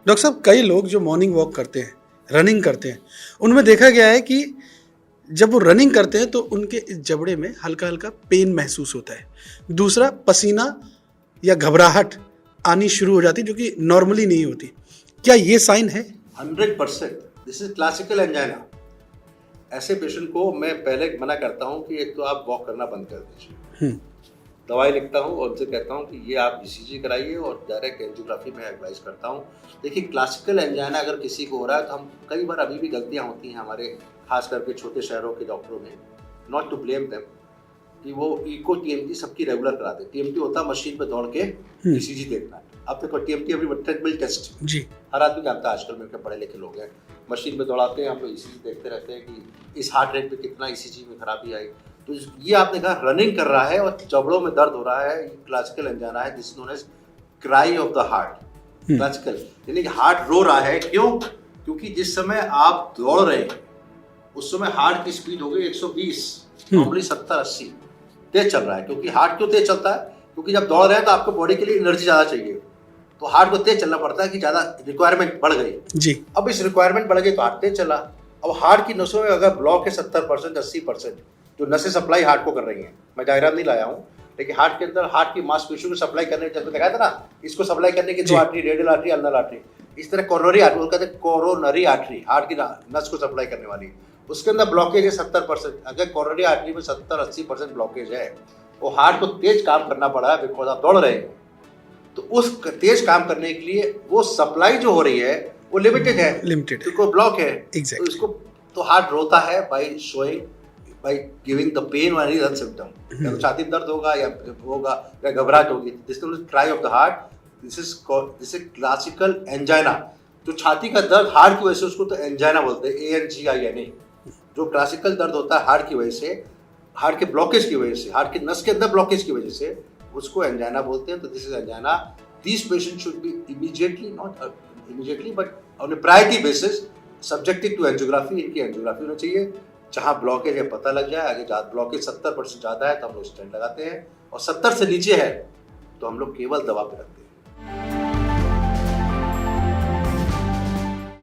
Doctor साहब, कई लोग जो मॉर्निंग वॉक करते हैं, रनिंग करते हैं, उनमें देखा गया है कि जब वो रनिंग करते हैं तो उनके इस जबड़े में हल्का हल्का पेन महसूस होता है। दूसरा, पसीना या घबराहट आनी शुरू हो जाती है जो कि नॉर्मली नहीं होती। क्या ये साइन है? 100%। This is classical angina. ऐसे पेशेंट को मैं पहले मना करता हूँ कि एक तो आप वॉक करना बंद कर दीजिए, दवाई लिखता हूँ और उनसे कहता हूँ कि ये आप ईसीजी कराइए और डायरेक्ट एंजियोग्राफी में एडवाइस करता हूँ। देखिए, क्लासिकल एंजाइना अगर किसी को हो रहा है तो हम कई बार अभी भी गलतियाँ होती हैं हमारे, खास करके छोटे शहरों के डॉक्टरों में, नॉट टू ब्लेम देम, कि वो इको टीएमटी सबकी रेगुलर कराते हैं। टीएमटी होता है मशीन पे दौड़ के ईसीजी देखना। अब देखो, टीएमटी अभी ट्रेडमिल टेस्ट जी, हर आदमी जानता है, आजकल में के पढ़े लिखे लोग हैं, मशीन पे दौड़ाते हैं, हम लोग ईसीजी देखते रहते हैं कि इस हार्ट रेट पे कितना ईसीजी में खराबी आई। तो ये आपने कहा रनिंग कर रहा है और जबड़ों में दर्द हो रहा है, ये क्लासिकल एंजाइना है, this known as cry of the heart. Classical यानी कि हार्ट रो रहा है। क्यों? क्योंकि जिस समय आप दौड़ रहे हैं उस समय हार्ट की स्पीड हो गई 120, नॉर्मली 70-80 तेज चल रहा है। क्योंकि हार्ट क्यों तेज चलता है? क्योंकि जब दौड़ रहे हैं तो आपको बॉडी के लिए एनर्जी ज़्यादा चाहिए, तो हार्ट को तेज चलना पड़ता है कि ज़्यादा रिक्वायरमेंट बढ़ गई जी। अब इस रिक्वायरमेंट बढ़ गई तो हार्ट तेज चला। अब हार्ट की नसों में अगर ब्लॉक है 70% 80%, जो नसें सप्लाई हार्ट को कर रही हैं, मैं डायग्राम नहीं लाया हूँ, लेकिन हार्ट के अंदर हार्ट की मांसपेशियों को सप्लाई करने, जैसे दिखाया था ना, इसको सप्लाई करने की 2 artery, radial artery, ulnar artery, इस तरह कोरोनरी आर्टरी, वो कहते हैं कोरोनरी आर्टरी, हार्ट की नस को सप्लाई करने वाली, उसके अंदर ब्लॉकेज है 70%। अगर कोरोनरी आर्टरी में 70-80% ब्लॉकेज है, वो हार्ट को तेज काम करना पड़ा है बिकॉज आप दौड़ रहे हैं, तो उस तेज काम करने के लिए वो सप्लाई जो हो रही है वो लिमिटेड है, तो ब्लॉक है। तो इसको तो हार्ट रोता है by showing, by giving the pain और एनी अदर सिम्पटम। या तो छाती में दर्द होगा या घबराहट होगी, this is cry of the heart. This is classical angina. जो छाती का दर्द हार्ट की वजह से, उसको तो एंजाइना बोलते हैं, ANGINA। जो क्लासिकल दर्द होता है हार्ट की वजह से, हार्ट के ब्लॉकेज की वजह से, हार्ट के नस के अंदर ब्लॉकेज की वजह से, उसको एंजाइना बोलते हैं। तो this is angina. These patient should be immediately, not immediately but on a priority basis subjected to angiography. इनकी एंजियोग्राफी होनी चाहिए, जहाँ ब्लॉकेज है पता लग जाए। अगर ब्लॉकेज 70% ज़्यादा है तो हम लोग स्टेंट लगाते हैं, और 70 से नीचे है तो हम लोग केवल दवा पे रखते हैं।